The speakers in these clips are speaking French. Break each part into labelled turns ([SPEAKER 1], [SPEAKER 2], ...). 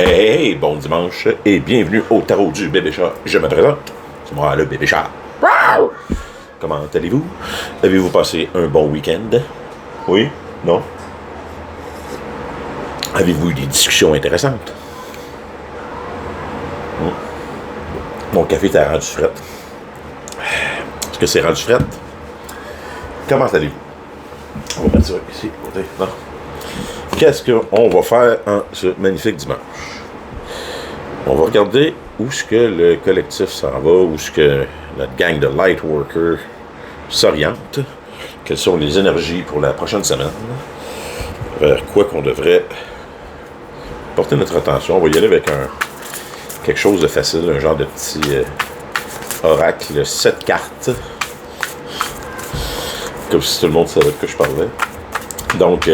[SPEAKER 1] Hey, bon dimanche et bienvenue au tarot du bébé chat. Je me présente, c'est moi le bébé chat. Comment allez-vous? Avez-vous passé un bon week-end? Oui? Non? Avez-vous eu des discussions intéressantes? Mon café t'a rendu fret. Est-ce que c'est rendu fret? Comment allez-vous? On va mettre ça ici, côté. Non? Qu'est-ce qu'on va faire en ce magnifique dimanche? On va regarder où est-ce que le collectif s'en va, où est-ce que notre gang de Lightworkers s'oriente, quelles sont les énergies pour la prochaine semaine, vers quoi qu'on devrait porter notre attention. On va y aller avec quelque chose de facile, un genre de petit oracle, 7 cartes, comme si tout le monde savait de quoi je parlais. Donc,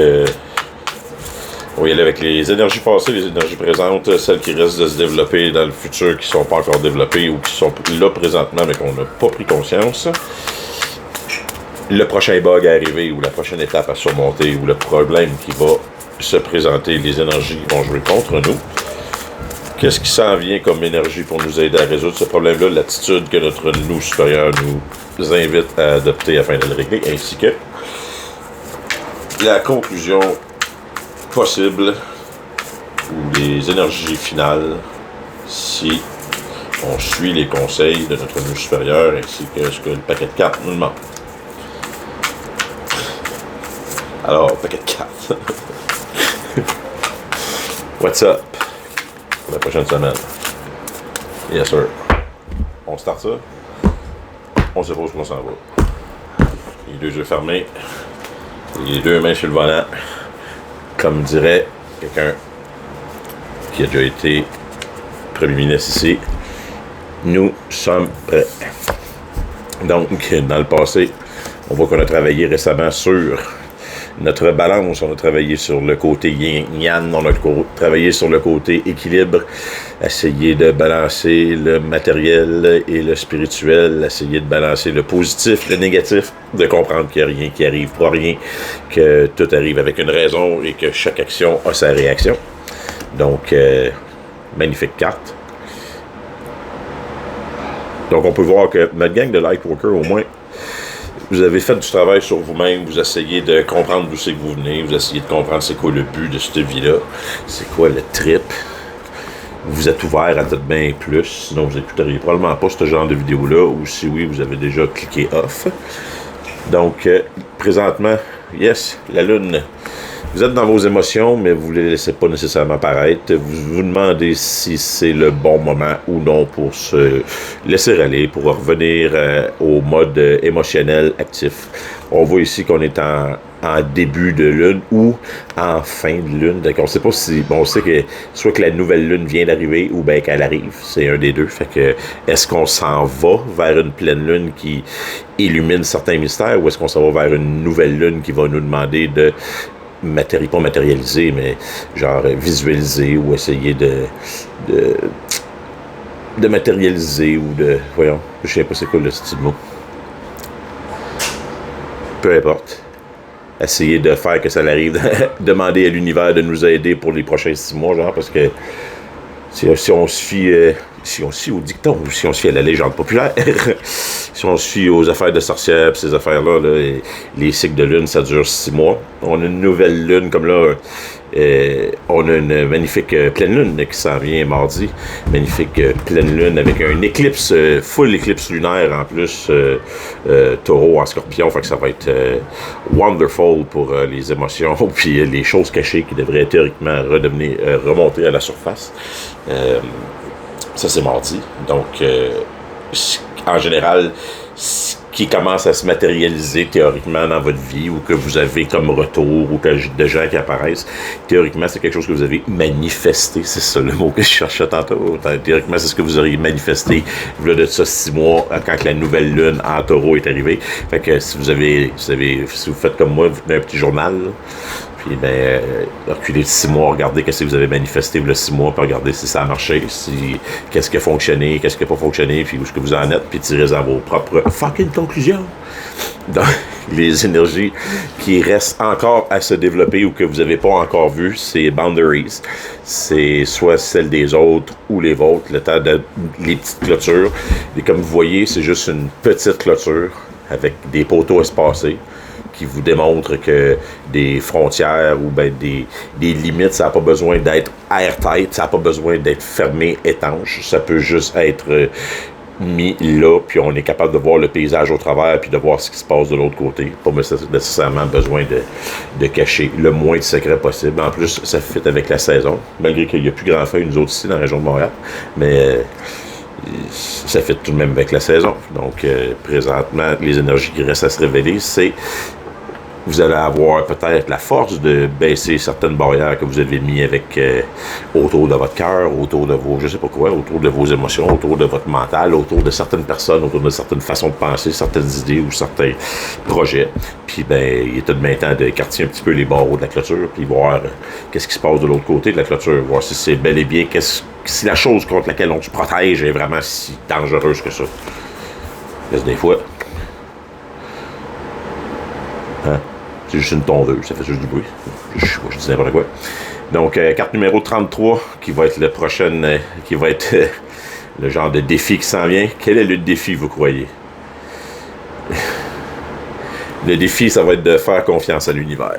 [SPEAKER 1] on va y aller avec les énergies passées, les énergies présentes, celles qui restent de se développer dans le futur, qui ne sont pas encore développées ou qui sont là présentement, mais qu'on n'a pas pris conscience. Le prochain bug à arriver, ou la prochaine étape à surmonter, ou le problème qui va se présenter, les énergies vont jouer contre nous. Qu'est-ce qui s'en vient comme énergie pour nous aider à résoudre ce problème-là, l'attitude que notre nous supérieur nous invite à adopter afin de le régler, ainsi que la conclusion possible ou les énergies finales si on suit les conseils de notre nous supérieur ainsi que ce que le paquet de cartes nous demande. Alors, paquet de cartes. What's up pour la prochaine semaine? Yes sir. On start ça. On sait pas où on s'en va. Les deux yeux fermés. Les deux mains sur le volant. Comme dirait quelqu'un qui a déjà été premier ministre ici, nous sommes prêts. Donc, dans le passé, on voit qu'on a travaillé récemment sur notre balance, on a travaillé sur le côté yin-yang, on a travaillé sur le côté équilibre, essayer de balancer le matériel et le spirituel, essayer de balancer le positif, le négatif, de comprendre qu'il n'y a rien qui arrive pour rien, que tout arrive avec une raison et que chaque action a sa réaction. Donc, magnifique carte. Donc, on peut voir que notre gang de Lightworkers, au moins, vous avez fait du travail sur vous-même, vous essayez de comprendre d'où c'est que vous venez, vous essayez de comprendre c'est quoi le but de cette vie-là, c'est quoi le trip. Vous êtes ouvert à tout bien plus, sinon vous n'écouteriez probablement pas ce genre de vidéo-là, ou si oui, vous avez déjà cliqué off. Donc, présentement, yes, la lune, vous êtes dans vos émotions, mais vous ne les laissez pas nécessairement paraître. Vous vous demandez si c'est le bon moment ou non pour se laisser aller, pour revenir au mode émotionnel actif. On voit ici qu'on est en début de lune ou en fin de lune. Donc on ne sait pas si... Bon, on sait que soit que la nouvelle lune vient d'arriver ou bien qu'elle arrive. C'est un des deux. Fait que est-ce qu'on s'en va vers une pleine lune qui illumine certains mystères ou est-ce qu'on s'en va vers une nouvelle lune qui va nous demander de pas matérialiser, mais genre visualiser ou essayer de matérialiser ou de... Voyons, je sais pas c'est quoi le style de mot. Peu importe. Essayer de faire que ça arrive, demander à l'univers de nous aider pour les prochains 6 mois, genre, parce que si on se fie au dicton, ou si on se fie à la légende populaire, si on se fie aux affaires de sorcières, pis ces affaires-là, là, les cycles de lune, ça dure 6 mois. On a une nouvelle lune, comme là, on a une magnifique pleine lune qui s'en vient mardi. Magnifique pleine lune avec un éclipse, full éclipse lunaire en plus, taureau en scorpion, fait que ça va être wonderful pour les émotions, puis les choses cachées qui devraient théoriquement remonter à la surface. Ça, c'est mardi. Donc, en général, ce qui commence à se matérialiser théoriquement dans votre vie ou que vous avez comme retour ou que de gens qui apparaissent, théoriquement, c'est quelque chose que vous avez manifesté. C'est ça le mot que je cherchais tantôt. Théoriquement, c'est ce que vous auriez manifesté voilà de ça 6 mois quand la nouvelle lune en taureau est arrivée. Fait que si vous faites comme moi, vous tenez un petit journal, là, Puis, reculer de 6 mois, regarder qu'est-ce que vous avez manifesté le 6 mois, puis regarder si ça a marché, qu'est-ce qui a fonctionné, qu'est-ce qui n'a pas fonctionné, puis où est-ce que vous en êtes, puis tirez à vos propres fucking conclusions. Donc, les énergies qui restent encore à se développer ou que vous n'avez pas encore vues, c'est boundaries. C'est soit celles des autres ou les vôtres, le temps de les petites clôtures. Et comme vous voyez, c'est juste une petite clôture avec des poteaux espacés qui vous démontrent que des frontières ou des limites, ça n'a pas besoin d'être airtight, ça n'a pas besoin d'être fermé, étanche. Ça peut juste être mis là, puis on est capable de voir le paysage au travers, puis de voir ce qui se passe de l'autre côté. Pas nécessairement besoin de cacher le moins de secrets possible. En plus, ça fit avec la saison, malgré qu'il n'y a plus grand feuille, nous autres ici, dans la région de Montréal. Mais ça fit tout de même avec la saison. Donc, présentement, les énergies qui restent à se révéler, c'est vous allez avoir peut-être la force de baisser certaines barrières que vous avez mis avec autour de votre cœur, autour de vos, je sais pas quoi, autour de vos émotions, autour de votre mental, autour de certaines personnes, autour de certaines façons de penser, certaines idées ou certains projets. Puis, il est tout de même temps d'écarter un petit peu les barreaux de la clôture, puis voir qu'est-ce qui se passe de l'autre côté de la clôture, voir si c'est bel et bien, si la chose contre laquelle on se protège est vraiment si dangereuse que ça. Parce que des fois, c'est juste une tondeuse, ça fait juste du bruit. Je dis n'importe quoi. Donc, carte numéro 33, qui va être le prochain, qui va être le genre de défi qui s'en vient. Quel est le défi, vous croyez? Le défi, ça va être de faire confiance à l'univers.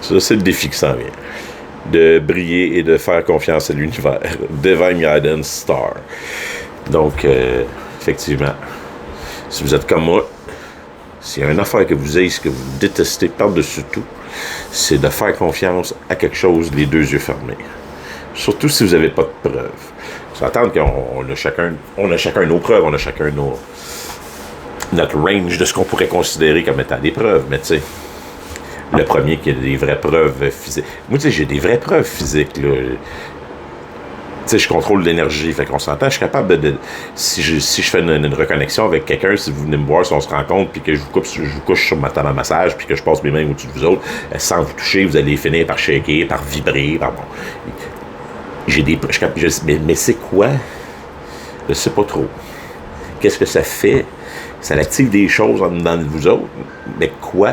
[SPEAKER 1] Ça, c'est le défi qui s'en vient. De briller et de faire confiance à l'univers. Divine Guidance Star. Donc, effectivement, si vous êtes comme moi, s'il y a une affaire que vous ayez, que vous détestez par-dessus tout, c'est de faire confiance à quelque chose les deux yeux fermés. Surtout si vous n'avez pas de preuves. Ça attend qu'on a chacun nos preuves, on a chacun notre range de ce qu'on pourrait considérer comme étant des preuves. Mais tu sais, le premier qui a des vraies preuves physiques. Moi, tu sais, j'ai des vraies preuves physiques, là. Tu sais, je contrôle l'énergie, fait qu'on s'entend, je suis capable si je fais une reconnexion avec quelqu'un, si vous venez me voir, si on se rencontre, puis que je vous couche sur ma table à massage, puis que je passe mes mains au-dessus de vous autres, sans vous toucher, vous allez finir par shaker, par vibrer, j'ai des... Mais c'est quoi? Je sais pas trop. Qu'est-ce que ça fait? Ça active des choses en dedans de vous autres, mais quoi?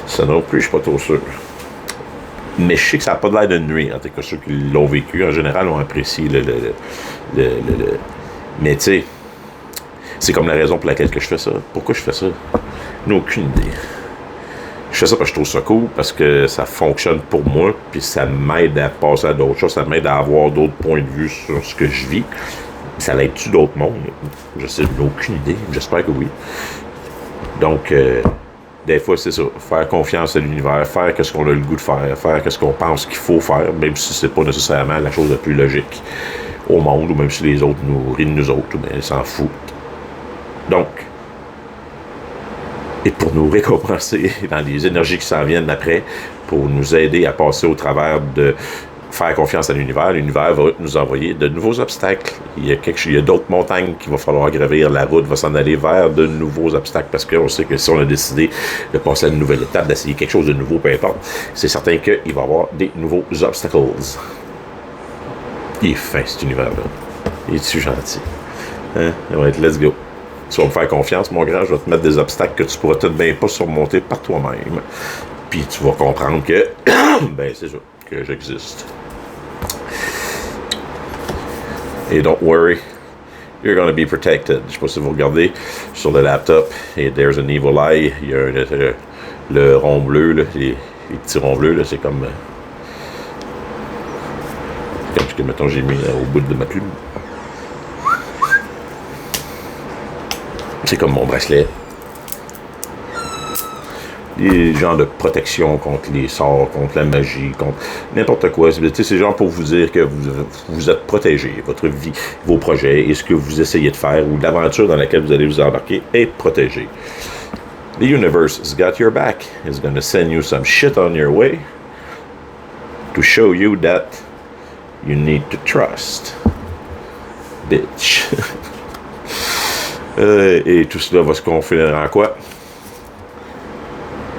[SPEAKER 1] Ça non plus, je suis pas trop sûr. Mais je sais que ça n'a pas l'air de nuire. En tout cas, ceux qui l'ont vécu, en général, ont apprécié Mais tu sais, c'est comme la raison pour laquelle que je fais ça. Pourquoi je fais ça? Je n'ai aucune idée. Je fais ça parce que je trouve ça cool, parce que ça fonctionne pour moi, puis ça m'aide à passer à d'autres choses, ça m'aide à avoir d'autres points de vue sur ce que je vis. Ça l'aide-tu d'autres mondes? Je sais, je n'ai aucune idée. J'espère que oui. Donc... des fois, c'est ça. Faire confiance à l'univers, faire ce qu'on a le goût de faire ce qu'on pense qu'il faut faire, même si c'est pas nécessairement la chose la plus logique au monde, ou même si les autres nous rient de nous autres, mais ils s'en foutent. Donc, et pour nous récompenser dans les énergies qui s'en viennent après, pour nous aider à passer au travers de faire confiance à l'univers va nous envoyer de nouveaux obstacles. Il y a d'autres montagnes qu'il va falloir gravir. La route va s'en aller vers de nouveaux obstacles parce qu'on sait que si on a décidé de passer à une nouvelle étape, d'essayer quelque chose de nouveau, peu importe, c'est certain qu'il va y avoir des nouveaux obstacles. Il est fin, cet univers-là. Il est-tu gentil? Hein? Ouais, let's go. Tu vas me faire confiance, mon grand, je vais te mettre des obstacles que tu pourras tout de même pas surmonter par toi-même. Puis tu vas comprendre que, c'est ça, que j'existe. Et don't worry, you're going to be protected. Je sais pas si vous regardez sur le laptop, et there's an evil eye, il y a le rond bleu, là, les petits ronds bleus, là, c'est comme ce que, mettons, j'ai mis au bout de ma plume. C'est comme mon bracelet. Des genres de protection contre les sorts, contre la magie, contre n'importe quoi. C'est genre pour vous dire que vous êtes protégé, votre vie, vos projets et ce que vous essayez de faire ou l'aventure dans laquelle vous allez vous embarquer est protégé. The universe has got your back. It's going to send you some shit on your way to show you that you need to trust. Bitch. Et tout cela va se confiner en quoi?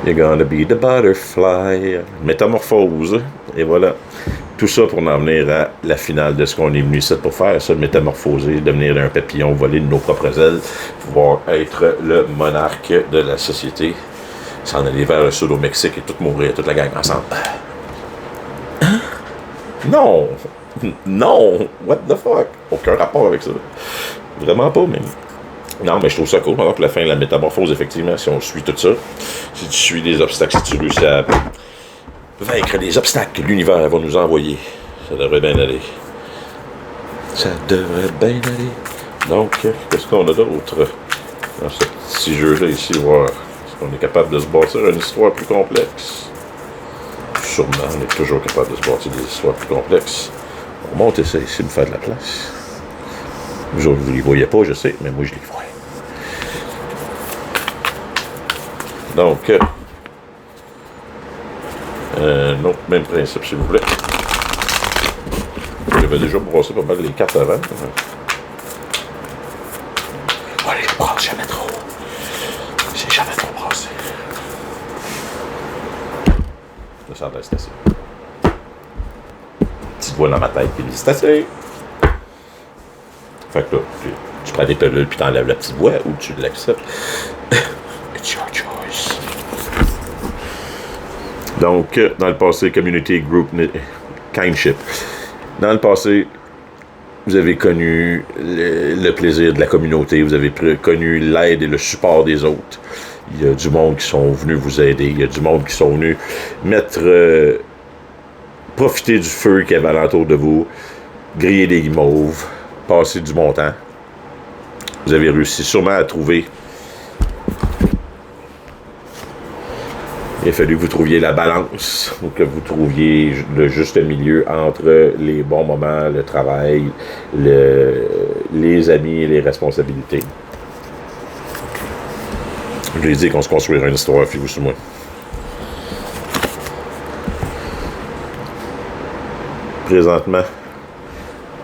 [SPEAKER 1] You're gonna be the butterfly. Métamorphose. Et voilà. Tout ça pour en venir à la finale de ce qu'on est venu ici pour faire, ça, métamorphoser, devenir un papillon, voler de nos propres ailes, pouvoir être le monarque de la société, s'en aller vers le sud au Mexique et tout mourir, toute la gang ensemble. Non! Non! What the fuck? Aucun rapport avec ça. Vraiment pas, même. Non, mais je trouve ça cool. Alors que la fin de la métamorphose, effectivement, si on suit tout ça, si tu suis les obstacles, si tu réussis à vaincre les obstacles que l'univers va nous envoyer, ça devrait bien aller. Ça devrait bien aller. Donc, qu'est-ce qu'on a d'autre dans ce petit jeu-là ici, voir est-ce qu'on est capable de se bâtir une histoire plus complexe? Sûrement, on est toujours capable de se bâtir des histoires plus complexes. On monte et ça ici, me faire de la place. Vous autres, vous ne les voyez pas, je sais, mais moi, je les vois. Donc, non, même principe, s'il vous plaît. J'avais déjà brossé pas mal les cartes avant. Allez, je brasse jamais trop. C'est jamais trop brassé. Ça va être assez. Petite voix dans ma tête qui dit c'est assez. Fait que là, tu prends des pelules puis t'enlèves la petite voix ou tu l'acceptes. It's your choice. Donc, dans le passé, Community Group Kindship. Dans le passé, vous avez connu le plaisir de la communauté, vous avez connu l'aide et le support des autres. Il y a du monde qui sont venus vous aider, il y a du monde qui sont venus profiter du feu qu'il y avait alentour de vous, griller des guimauves, passer du bon temps. Vous avez réussi sûrement à trouver. Il a fallu que vous trouviez la balance, ou que vous trouviez le juste milieu entre les bons moments, le travail, les amis et les responsabilités. Je l'ai dit qu'on se construira une histoire, fiez-vous sur moi. Présentement,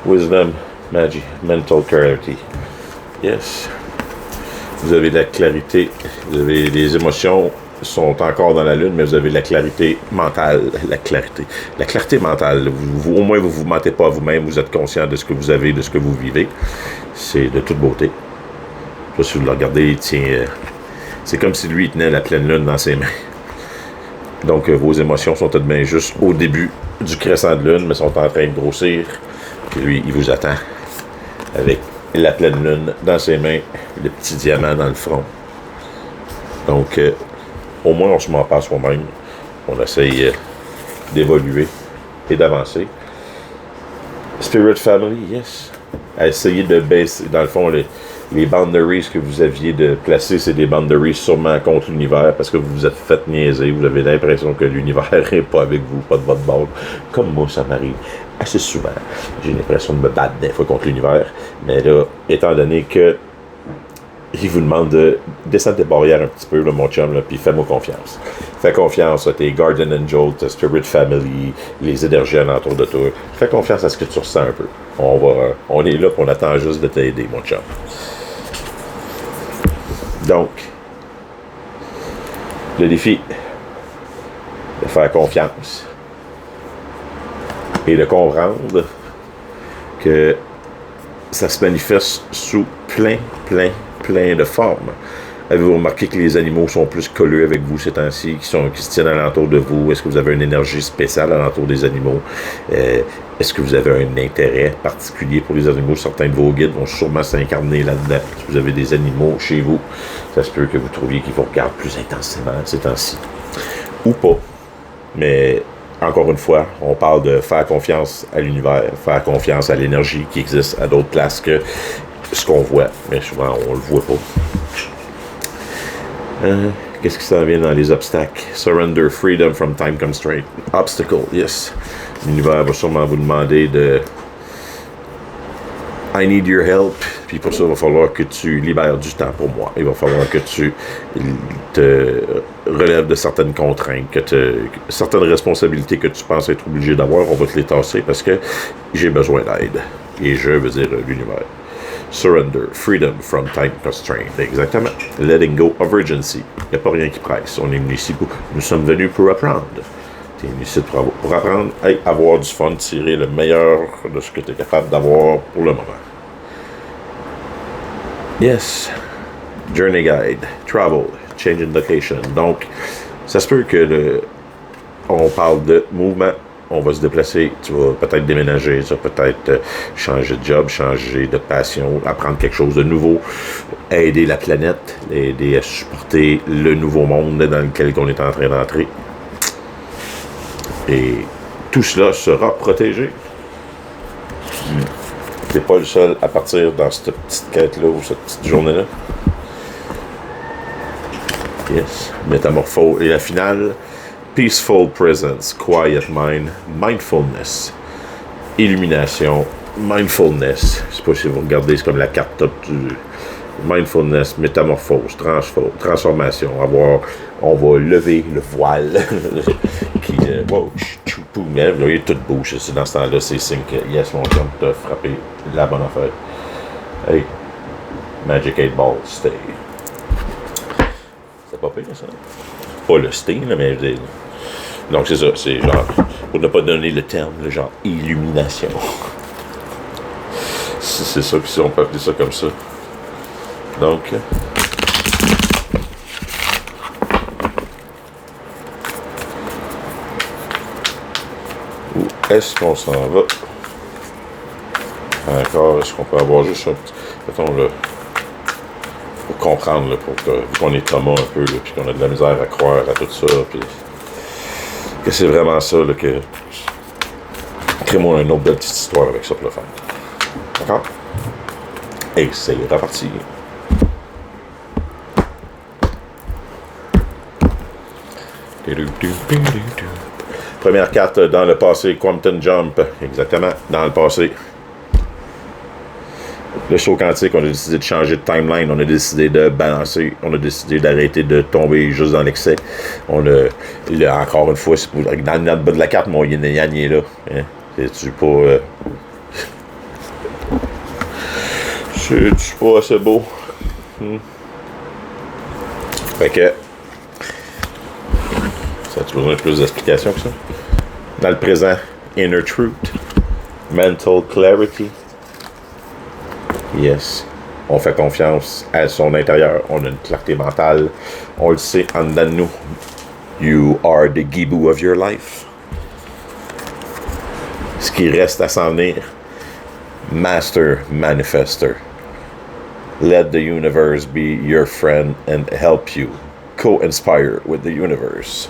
[SPEAKER 1] Wisdom, Magic, Mental Clarity. Yes. Vous avez de la clarité, vous avez des émotions sont encore dans la lune, mais vous avez la clarité mentale. La clarté mentale. Au moins, vous ne vous mentez pas à vous-même, vous êtes conscient de ce que vous avez, de ce que vous vivez. C'est de toute beauté. Là, si vous le regardez, il tient... c'est comme si lui, il tenait la pleine lune dans ses mains. Donc, vos émotions sont tout de même juste au début du crescent de lune, mais sont en train de grossir. Puis lui, il vous attend avec la pleine lune dans ses mains, le petit diamant dans le front. Donc, au moins, on ne se ment pas à soi-même. On essaye d'évoluer et d'avancer. Spirit Family, yes. À essayer de baisser, dans le fond, les boundaries que vous aviez de placer, c'est des boundaries sûrement contre l'univers parce que vous vous êtes fait niaiser. Vous avez l'impression que l'univers n'est pas avec vous, pas de votre bord. Comme moi, ça m'arrive assez souvent. J'ai l'impression de me battre des fois contre l'univers. Mais là, étant donné que il vous demande de descendre des barrières un petit peu, là, mon chum, là, puis fais-moi confiance. Fais confiance à tes Guardian Angels, tes Spirit Family, les énergies alentour de toi. Fais confiance à ce que tu ressens un peu. On est là, puis on attend juste de t'aider, mon chum. Donc, le défi de faire confiance et de comprendre que ça se manifeste sous plein de formes. Avez-vous remarqué que les animaux sont plus collés avec vous ces temps-ci, qui se tiennent alentour de vous? Est-ce que vous avez une énergie spéciale alentour des animaux? Est-ce que vous avez un intérêt particulier pour les animaux? Certains de vos guides vont sûrement s'incarner là-dedans. Si vous avez des animaux chez vous, ça se peut que vous trouviez qu'ils vous regardent plus intensément ces temps-ci. Ou pas. Mais encore une fois, on parle de faire confiance à l'univers, faire confiance à l'énergie qui existe à d'autres places que ce qu'on voit, mais souvent on le voit pas. Qu'est-ce qui s'en vient dans les obstacles? Surrender, freedom from time constraint. Obstacle, yes. L'univers va sûrement vous demander de I need your help. Puis pour ça, il va falloir que tu libères du temps pour moi. Il va falloir que tu te relèves de certaines contraintes, certaines responsabilités que tu penses être obligé d'avoir, on va te les tasser parce que j'ai besoin d'aide. Et je veux dire l'univers. Surrender, freedom from time constraint. Exactement. Letting go of urgency. Il n'y a pas rien qui presse. On est venu ici nous sommes venus pour apprendre. Tu es venu ici pour apprendre et avoir du fun, tirer le meilleur de ce que tu es capable d'avoir pour le moment. Yes. Journey guide, travel, change in location. Donc, ça se peut que on parle de mouvement. On va se déplacer, tu vas peut-être déménager, tu vas peut-être changer de job, changer de passion, apprendre quelque chose de nouveau, aider la planète, aider à supporter le nouveau monde dans lequel on est en train d'entrer. Et tout cela sera protégé. T'es pas le seul à partir dans cette petite quête-là ou cette petite journée-là. Yes. Métamorphose. Et la finale, Peaceful Presence, Quiet Mind, Mindfulness, Illumination, Mindfulness. Je sais pas si vous regardez, c'est comme la carte top du Mindfulness, Métamorphose, Transformation. On va lever le voile qui, wow, mais vous voyez, tout bouge. C'est dans ce temps-là, c'est signe que, yes, mon chum, t'as frappé la bonne affaire. Hey, Magic 8 Ball, stay. C'est pas pire, ça. Pas le stay, là, mais je veux dire. Donc, c'est ça, c'est genre, pour ne pas donner le terme, le genre illumination. C'est ça, puis on peut appeler ça comme ça. Donc, où est-ce qu'on s'en va? Encore, est-ce qu'on peut avoir juste un petit, mettons, là, pour comprendre, là, vu qu'on est Thomas un peu, là, puis qu'on a de la misère à croire à tout ça, puis que c'est vraiment ça, là, que crée-moi une autre belle petite histoire avec ça pour le faire. D'accord? Et c'est reparti. Première carte dans le passé, Quantum Jump. Exactement, dans le passé. Le saut quantique, on a décidé de changer de timeline, on a décidé de balancer, on a décidé d'arrêter de tomber juste dans l'excès. Encore une fois, c'est pour, dans le bas de la carte, mon yin et yang est là. Hein? C'est-tu pas... c'est-tu pas assez beau? Fait que... Ça a-tu besoin de plus d'explications que ça? Dans le présent, Inner Truth, Mental Clarity. Yes. On fait confiance à son intérieur. On a une clarté mentale. On le sait en dedans de nous. You are the gibou of your life. Ce qui reste à s'en venir. Master Manifester. Let the universe be your friend and help you co-inspire with the universe.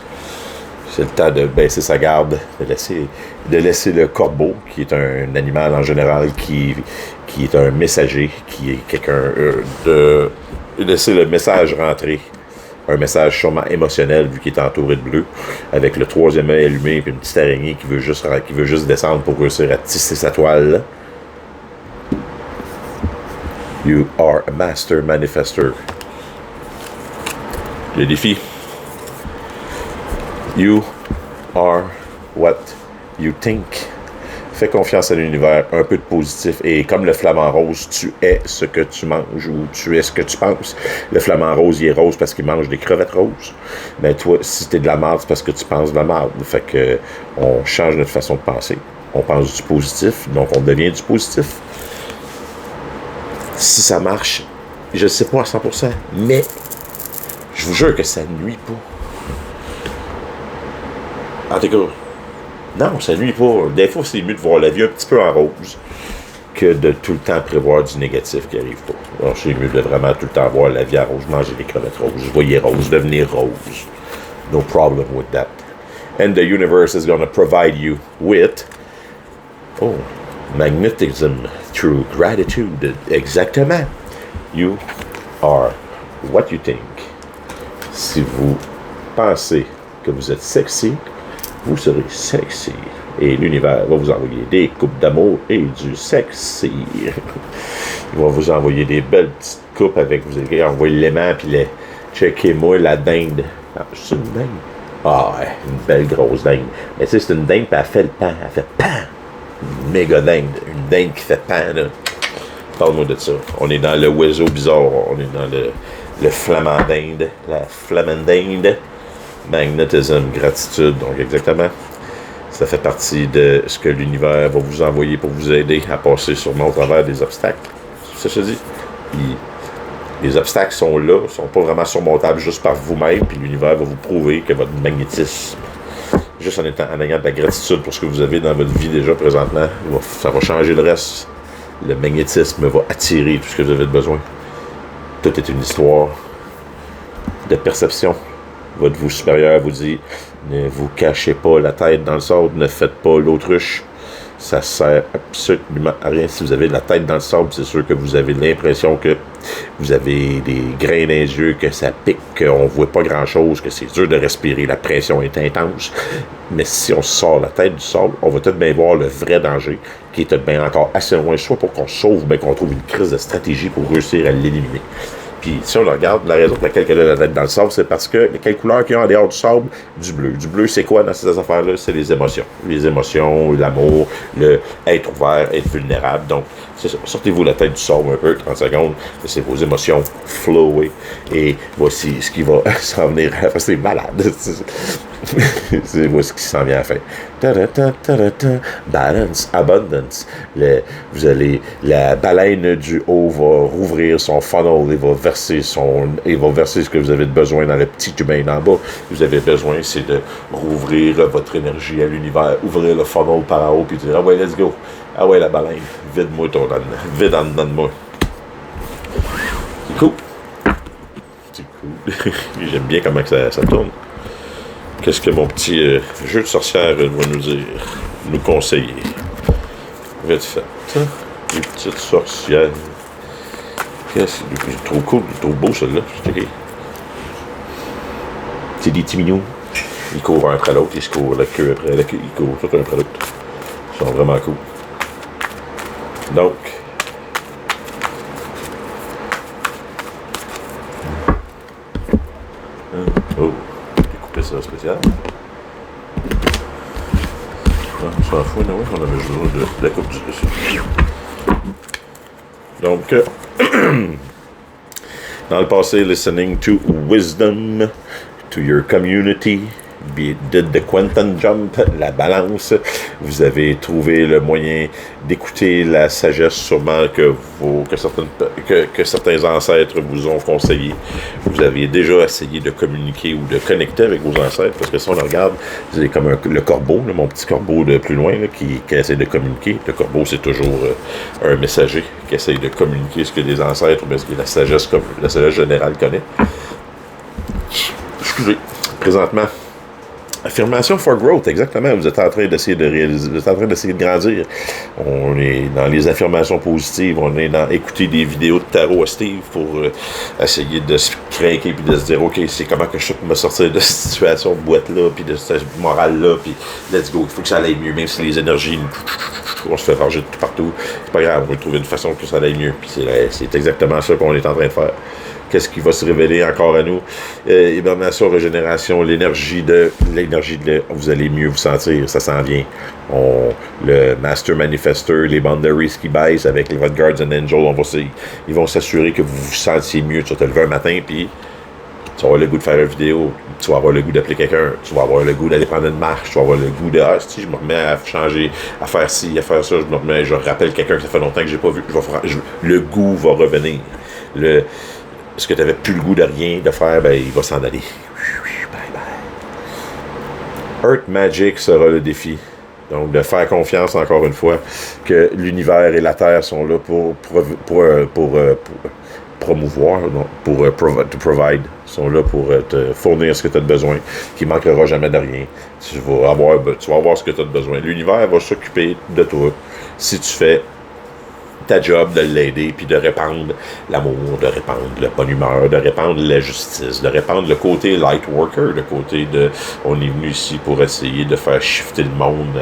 [SPEAKER 1] C'est le temps de baisser sa garde, de laisser le corbeau, qui est un animal en général, qui est un messager, qui est quelqu'un, de laisser le message rentrer. Un message sûrement émotionnel, vu qu'il est entouré de bleu, avec le troisième œil allumé, et une petite araignée qui veut juste descendre pour réussir à tisser sa toile. You are a master manifester. Le défi. You are what you think. Fais confiance à l'univers, un peu de positif. Et comme le flamant rose, tu es ce que tu manges ou tu es ce que tu penses. Le flamant rose, il est rose parce qu'il mange des crevettes roses. Mais toi, si t'es de la marde, c'est parce que tu penses de la marde. Fait que on change notre façon de penser. On pense du positif, donc on devient du positif. Si ça marche, je ne sais pas à 100%, mais je vous jure que ça ne nuit pas. En tout cas, non, ça nuit pas. Des fois, c'est mieux de voir la vie un petit peu en rose que de tout le temps prévoir du négatif qui arrive pas. Alors, c'est mieux de vraiment tout le temps voir la vie en rose, manger des crevettes roses, voyez rose, devenir rose. No problem with that. And the universe is going to provide you with, magnetism through gratitude. Exactement. You are what you think. Si vous pensez que vous êtes sexy, vous serez sexy. Et l'univers va vous envoyer des coupes d'amour et du sexy. Il va vous envoyer des belles petites coupes avec, vous allez envoyer l'aimant, puis les checkez-moi la dinde. Ah, c'est une dinde. Ah ouais, une belle grosse dinde. Mais tu sais, c'est une dinde, puis elle fait le pan. Elle fait pan. Une méga dinde. Une dinde qui fait pan, là. Parle-moi de ça. On est dans le oiseau bizarre. On est dans le flamand d'Inde. La flamande d'Inde. Magnétisme, gratitude. Donc, exactement. Ça fait partie de ce que l'univers va vous envoyer pour vous aider à passer sûrement au travers des obstacles. C'est ça que je dis. Les obstacles sont là, ne sont pas vraiment surmontables juste par vous-même, puis l'univers va vous prouver que votre magnétisme, juste en ayant de la gratitude pour ce que vous avez dans votre vie déjà présentement, ça va changer le reste. Le magnétisme va attirer tout ce que vous avez besoin. Tout est une histoire de perception. Votre vous supérieur vous dit, ne vous cachez pas la tête dans le sable, ne faites pas l'autruche. Ça sert absolument à rien. Si vous avez la tête dans le sable, c'est sûr que vous avez l'impression que vous avez des grains dans les yeux, que ça pique, qu'on ne voit pas grand-chose, que c'est dur de respirer, la pression est intense. Mais si on sort la tête du sable, on va peut-être bien voir le vrai danger, qui est peut-être bien encore assez loin, soit pour qu'on sauve, bien qu'on trouve une crise de stratégie pour réussir à l'éliminer. Puis si on le regarde, la raison pour laquelle elle a la tête dans le sable, c'est parce que quelle couleur qu'il y a en dehors du sable? Du bleu. Du bleu, c'est quoi dans ces affaires-là? C'est les émotions. Les émotions, l'amour, le être ouvert, être vulnérable. Donc, c'est ça. Sortez-vous la tête du sable un peu, 30 secondes. Laissez vos émotions flower. Et voici ce qui va s'en venir. C'est malade. C'est voici ce qui s'en vient à la fin. Balance, abundance. Vous allez, la baleine du haut va rouvrir son funnel et va verser ce que vous avez besoin dans le petit tubain d'en bas. Vous avez besoin, c'est de rouvrir votre énergie à l'univers, ouvrir le funnel par en haut, puis dire, ah ouais, let's go. Ah ouais, la baleine, vide-moi ton âne, vide en dedans de moi. C'est cool. C'est cool. J'aime bien comment ça tourne. Qu'est-ce que mon petit jeu de sorcière va nous dire, nous conseiller? Vite fait. Les petites sorcières. C'est trop cool, trop beau celui-là. C'est des petits mignons. Ils courent un après l'autre, ils se courent la queue après la queue, ils courent tout un après l'autre. Ils sont vraiment cool. Donc, oh, j'ai coupé ça spécial. On s'en fout, non? On avait joué de la coupe du dessus. Donc, dans le passé, listening to wisdom, to your community, did the quantum jump, la balance. Vous avez trouvé le moyen d'écouter la sagesse sûrement que certains ancêtres vous ont conseillé. Vous avez déjà essayé de communiquer ou de connecter avec vos ancêtres, parce que si on le regarde, vous avez comme le corbeau, là, mon petit corbeau de plus loin, là, qui essaie de communiquer. Le corbeau, c'est toujours un messager qui essaie de communiquer ce que les ancêtres, parce que la sagesse générale connaît. Excusez, présentement, affirmation for growth, exactement. Vous êtes en train d'essayer de réaliser, vous êtes en train d'essayer de grandir. On est dans les affirmations positives, on est dans écouter des vidéos de tarot à Steve pour essayer de se craquer puis de se dire, OK, c'est comment que je peux me sortir de cette situation de boîte-là, puis de cette morale-là, puis let's go, il faut que ça aille mieux, même si les énergies, on se fait ranger de tout partout. C'est pas grave, on va trouver une façon que ça aille mieux. Puis c'est exactement ça qu'on est en train de faire. Qu'est-ce qui va se révéler encore à nous? Hibernation, régénération, l'énergie vous allez mieux vous sentir, ça s'en vient. Le Master Manifester, les boundaries qui baissent avec les Guardian Angel, ils vont s'assurer que vous vous sentiez mieux. Tu vas te lever un matin, puis tu vas avoir le goût de faire une vidéo, tu vas avoir le goût d'appeler quelqu'un, tu vas avoir le goût d'aller prendre une marche, tu vas avoir le goût de, si je me remets à changer, à faire ci, à faire ça, je rappelle quelqu'un que ça fait longtemps que j'ai pas vu, le goût va revenir. Ce que tu n'avais plus le goût de rien de faire, ben, il va s'en aller. Bye bye. Earth Magic sera le défi. Donc, de faire confiance, encore une fois, que l'univers et la Terre sont là pour promouvoir, to provide, sont là pour te fournir ce que tu as besoin, qui ne manquera jamais de rien. Tu vas avoir ce que tu as besoin. L'univers va s'occuper de toi si tu fais ta job de l'aider, puis de répandre l'amour, de répandre la bonne humeur, de répandre la justice, de répandre le côté light worker, le côté de on est venu ici pour essayer de faire shifter le monde,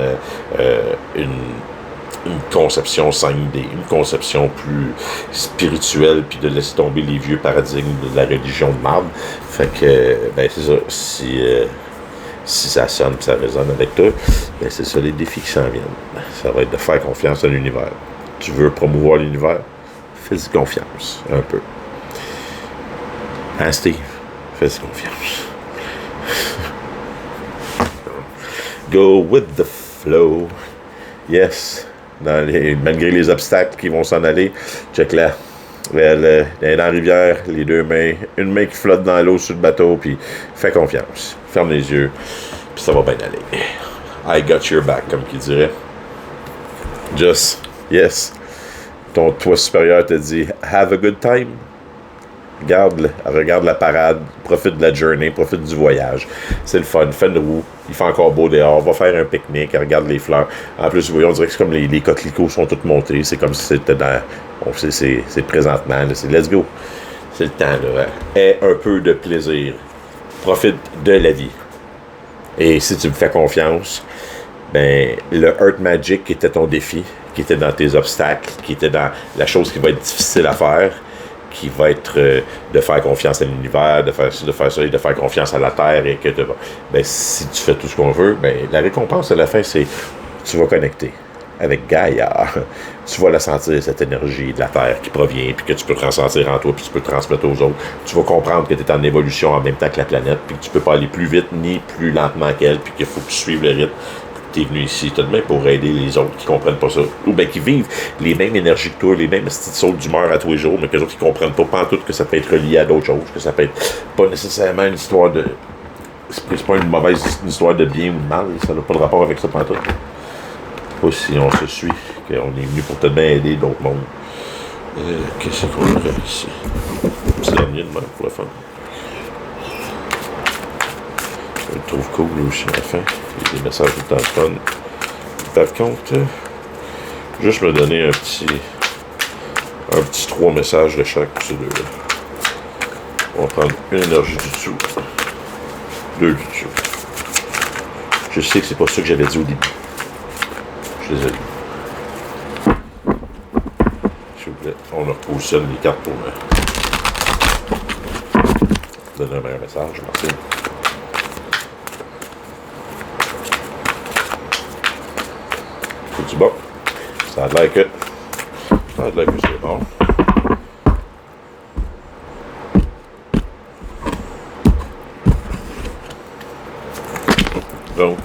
[SPEAKER 1] une conception 5D, une conception plus spirituelle, puis de laisser tomber les vieux paradigmes de la religion de marde. Fait que, ben c'est ça, si ça sonne, ça résonne avec toi, ben c'est ça les défis qui s'en viennent. Ça va être de faire confiance à l'univers. Tu veux promouvoir l'univers, Fais-y confiance, un peu. Hein, Steve? Fais-y confiance. Go with the flow. Yes. Malgré les obstacles qui vont s'en aller, check là. Elle est dans la rivière, les deux mains, une main qui flotte dans l'eau sur le bateau, puis fais confiance. Ferme les yeux, puis ça va bien aller. I got your back, comme qu'il dirait. Just, yes. Ton toi supérieur te dit, have a good time. Regarde la parade, profite de la journée, profite du voyage. C'est le fun, fais de roue, il fait encore beau dehors, va faire un pique-nique, regarde les fleurs. En plus, vous voyez, on dirait que c'est comme les coquelicots sont tous montés, c'est comme si c'était dans... c'est présentement, là, c'est let's go. C'est le temps, là. Aie un peu de plaisir. Profite de la vie. Et si tu me fais confiance, ben, le Earth Magic qui était ton défi, qui était dans tes obstacles, qui était dans la chose qui va être difficile à faire, qui va être de faire confiance à l'univers, de faire ça, et de faire confiance à la Terre, et que ben, si tu fais tout ce qu'on veut, ben, la récompense à la fin, c'est tu vas connecter avec Gaïa. Tu vas la sentir, cette énergie de la Terre qui provient, puis que tu peux ressentir en toi, puis tu peux transmettre aux autres. Tu vas comprendre que tu es en évolution en même temps que la planète, puis que tu peux pas aller plus vite ni plus lentement qu'elle, puis qu'il faut que tu suives le rythme. Tu es venu ici tout de même pour aider les autres qui comprennent pas ça, ou bien qui vivent les mêmes énergies que toi, les mêmes petites sautes d'humeur à tous les jours, mais que les autres qui comprennent pas en tout que ça peut être relié à d'autres choses, que ça peut être pas nécessairement une histoire de... C'est pas une mauvaise histoire de bien ou de mal, ça n'a pas de rapport avec ça pantoute. Pas si on se suit, qu'on est venu pour te bien aider d'autres mondes. Qu'est-ce qu'on a ici? C'est dernier de même pour la fin. Je le trouve cool aussi à la fin. Il y a des messages tout le temps fun. Par contre, juste me donner un petit 3 messages de chaque pour ces deux-là. On va prendre une énergie du dessous. 2 du dessous. Je sais que c'est pas ça que j'avais dit au début. Je suis désolé. S'il vous plaît, on repositionne les cartes pour me donner un meilleur message. Merci. C'est-tu bon? Ça a l'air que... c'est bon. Donc,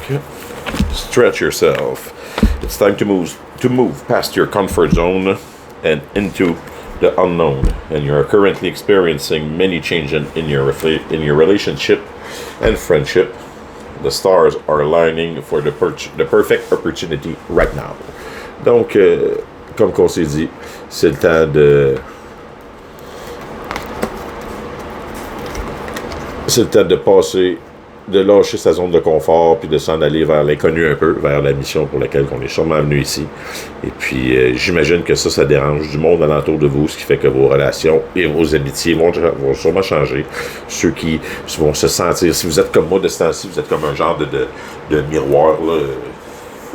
[SPEAKER 1] stretch yourself. It's time to move past your comfort zone and into the unknown. And you are currently experiencing many changes in your relationship and friendship. The stars are aligning for the perfect opportunity right now. Donc, comme on s'est dit, c'est le temps de passer, de lâcher sa zone de confort, puis de s'en aller vers l'inconnu un peu, vers la mission pour laquelle on est sûrement venu ici. Et puis, j'imagine que ça dérange du monde alentour de vous, ce qui fait que vos relations et vos amitiés vont sûrement changer. Ceux qui vont se sentir, si vous êtes comme moi de ce temps-ci, vous êtes comme un genre de miroir, là.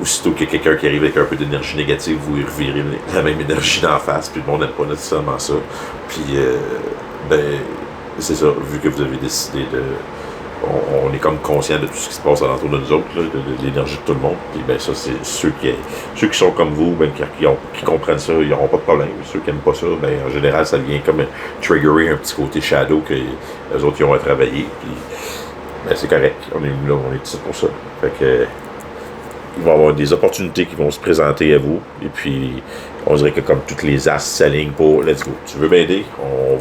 [SPEAKER 1] Aussitôt qu'il y a quelqu'un qui arrive avec un peu d'énergie négative, vous revirez la même énergie d'en face, puis le monde n'aime pas nécessairement ça. Puis, ben, c'est ça, vu que vous avez décidé de... On est comme conscient de tout ce qui se passe alentour de nous autres, là, de l'énergie de tout le monde. Puis ben ça, c'est ceux qui sont comme vous, ben, qui comprennent ça, ils n'auront pas de problème. Ceux qui n'aiment pas ça, ben en général, ça vient comme triggerer un petit côté shadow que les autres ils ont à travailler. Puis ben c'est correct. On est là, on est ici pour ça. Fait que il va y avoir des opportunités qui vont se présenter à vous. Et puis on dirait que comme toutes les as s'alignent pour let's go. Tu veux m'aider? On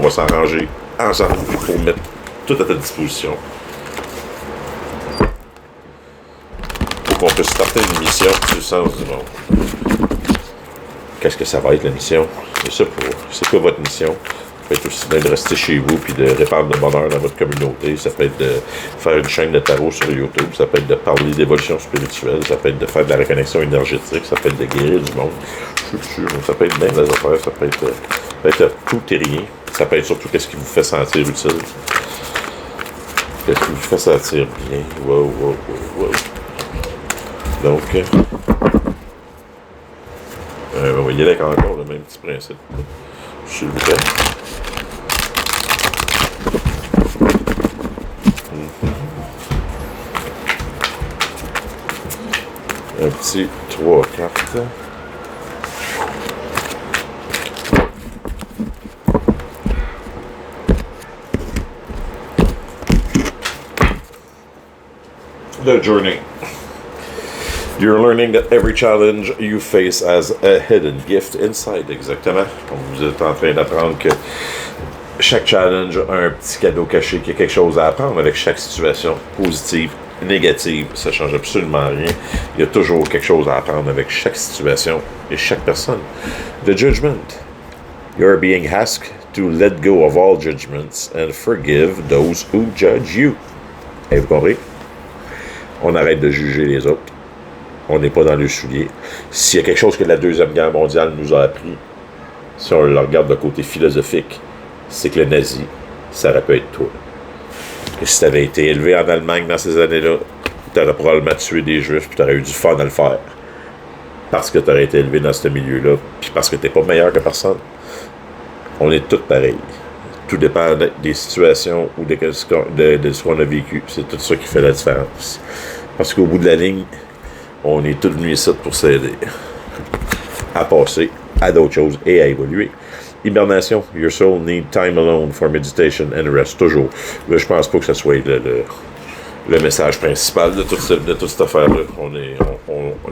[SPEAKER 1] va s'arranger ensemble pour mettre tout à ta disposition pour qu'on puisse starter une mission du sens du monde. Qu'est-ce que ça va être la mission? C'est quoi votre mission? Ça peut être aussi bien de rester chez vous puis de répandre le bonheur dans votre communauté. Ça peut être de faire une chaîne de tarot sur YouTube. Ça peut être de parler d'évolution spirituelle. Ça peut être de faire de la reconnexion énergétique. Ça peut être de guérir du monde. Je suis sûr. Ça peut être bien des affaires. Ça peut être tout et rien. Ça peut être surtout qu'est-ce qui vous fait sentir utile. Qu'est-ce qui vous fait sentir bien? Wow. Donc, on va y aller avec encore le même petit principe. S'il vous plaît. Un petit 3 cartes. The journey. You're learning that every challenge you face has a hidden gift inside. Exactement. Vous êtes en train d'apprendre que chaque challenge a un petit cadeau caché, qu'il y a quelque chose à apprendre avec chaque situation, positive, négative, ça ne change absolument rien. Il y a toujours quelque chose à apprendre avec chaque situation et chaque personne. The judgment. You're being asked to let go of all judgments and forgive those who judge you. Avez-vous compris? On arrête de juger les autres. On n'est pas dans le soulier. S'il y a quelque chose que la Deuxième Guerre mondiale nous a appris, si on le regarde de côté philosophique, c'est que le nazi, ça aurait pu être toi. Et si tu avais été élevé en Allemagne dans ces années-là, tu aurais probablement tué des Juifs, puis tu aurais eu du fun à le faire. Parce que tu aurais été élevé dans ce milieu-là, puis parce que tu n'es pas meilleur que personne. On est tous pareils. Tout dépend des situations ou de ce qu'on a vécu. C'est tout ça qui fait la différence. Parce qu'au bout de la ligne, on est tous venus ici pour s'aider à passer à d'autres choses et à évoluer. Hibernation. Your soul need time alone for meditation and rest. Toujours. Là, je pense pas que ce soit le message principal de toute cette affaire-là.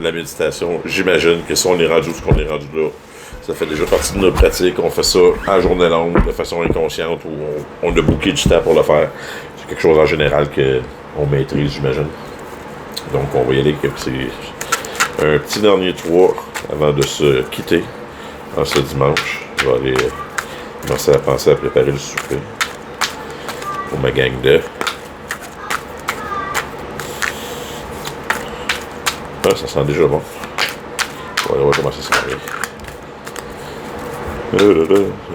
[SPEAKER 1] La méditation, j'imagine que si on est rendu ce qu'on est rendu là, ça fait déjà partie de notre pratique. On fait ça à journée longue, de façon inconsciente, où on a booké du temps pour le faire. C'est quelque chose en général qu'on maîtrise, j'imagine. Donc, on va y aller avec un petit dernier 3 avant de se quitter en ce dimanche. Je vais aller commencer à penser à préparer le souper pour ma gang de... Ah, ça sent déjà bon. On va voir comment ça sent.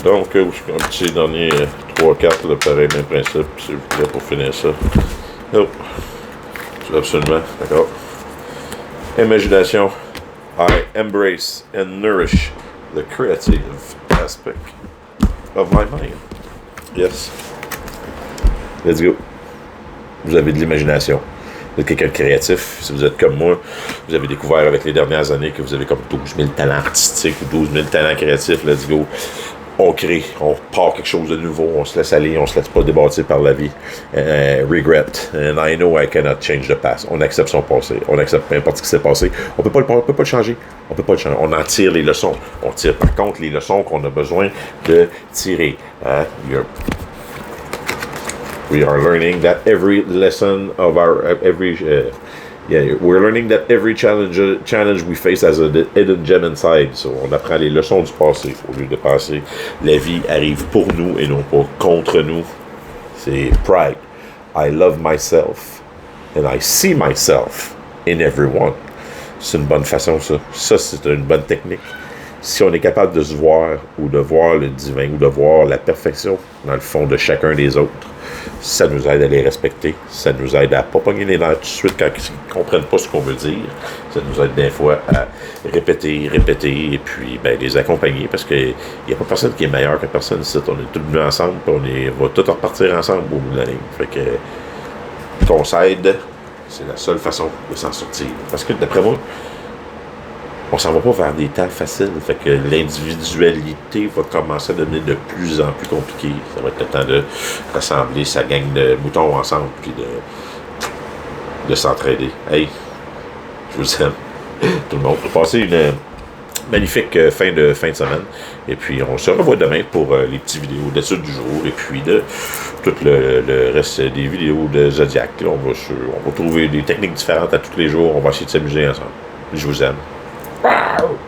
[SPEAKER 1] Donc, un petit dernier 3-4, pareil, même principe, s'il vous plaît, pour finir ça. Oh. Absolument, d'accord. Imagination. I embrace and nourish the creative aspect of my mind. Yes. Let's go. Vous avez de l'imagination. Vous êtes quelqu'un de créatif. Si vous êtes comme moi, vous avez découvert avec les dernières années que vous avez comme 12 000 talents artistiques ou 12 000 talents créatifs. Let's go. On crée, on part quelque chose de nouveau, on se laisse aller, on se laisse pas débâtir par la vie. Regret. And I know I cannot change the past. On accepte son passé. On accepte peu importe ce qui s'est passé. On peut pas le changer. On peut pas le changer. On en tire les leçons. On tire par contre les leçons qu'on a besoin de tirer. We are learning that every lesson of we're learning that every challenge we face has a hidden gem inside. So, on apprend les leçons du passé au lieu de penser la vie arrive pour nous et non pas contre nous. C'est pride. I love myself and I see myself in everyone. C'est une bonne façon, ça. Ça, c'est une bonne technique. Si on est capable de se voir ou de voir le divin ou de voir la perfection dans le fond de chacun des autres, ça nous aide à les respecter. Ça nous aide à ne pas pogner les nerfs tout de suite quand ils ne comprennent pas ce qu'on veut dire. Ça nous aide des fois à répéter et puis les accompagner parce qu'il n'y a pas personne qui est meilleur que personne ici. On est tous venus ensemble et on va tous repartir ensemble au bout de la ligne. Fait que qu'on s'aide, c'est la seule façon de s'en sortir. Parce que d'après moi, on s'en va pas vers des temps faciles. Fait que l'individualité va commencer à devenir de plus en plus compliquée. Ça va être le temps de rassembler sa gang de moutons ensemble puis de s'entraider. Hey, je vous aime. Tout le monde. On va passer une magnifique fin de semaine. Et puis, on se revoit demain pour les petites vidéos d'études du jour. Et puis, de tout le reste des vidéos de Zodiac. Là, on va trouver des techniques différentes à tous les jours. On va essayer de s'amuser ensemble. Je vous aime. Wow!